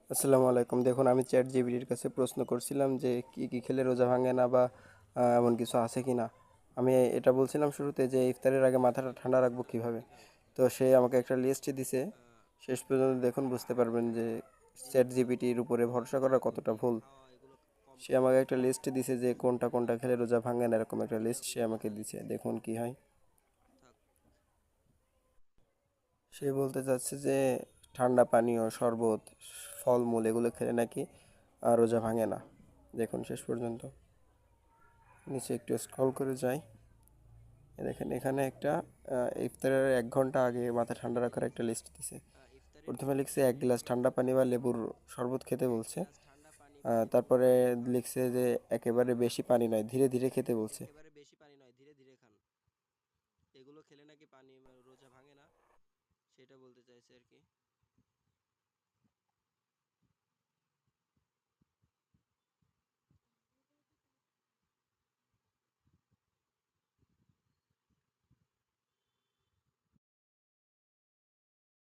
আসসালামু আলাইকুম। দেখুন, আমি চ্যাট জিপিটির কাছে প্রশ্ন করছিলাম যে কি কি খেলে রোজা ভাঙে না, বা এমন কিছু আছে কি না। আমি এটা বলছিলাম শুরুতে যে ইফতারের আগে মাথাটা ঠান্ডা রাখবো কিভাবে। তো সে আমাকে একটা লিস্ট দিছে। শেষ পর্যন্ত দেখুন, বুঝতে পারবেন যে চ্যাট জিপিটির উপরে ভরসা করা কতটা ভুল। সে আমাকে একটা লিস্ট দিছে যে কোনটা কোনটা খেলে রোজা ভাঙে না, এরকম একটা লিস্ট সে আমাকে দিছে। দেখুন কি হয়। সে বলতে চাচ্ছে যে ঠান্ডা পানীয়, শরবত, ফলমূল এগুলো খেলে নাকি রোজা ভাঙে না। দেখুন শেষ পর্যন্ত, নিচে একটু স্ক্রল করে যাই। দেখেন এখানে একটা ইফতারের 1 ঘন্টা আগে মাথা ঠান্ডা রাখার একটা লিস্ট দিছে। প্রথমে লিখছে 1 গ্লাস ঠান্ডা পানি বা লেবুর শরবত খেতে বলছে। তারপরে লিখছে যে একেবারে বেশি পানি নয়, ধীরে ধীরে খেতে বলছে। এগুলো খেলে নাকি পানি রোজা ভাঙে না, সেটা বলতে চাইছে আর কি।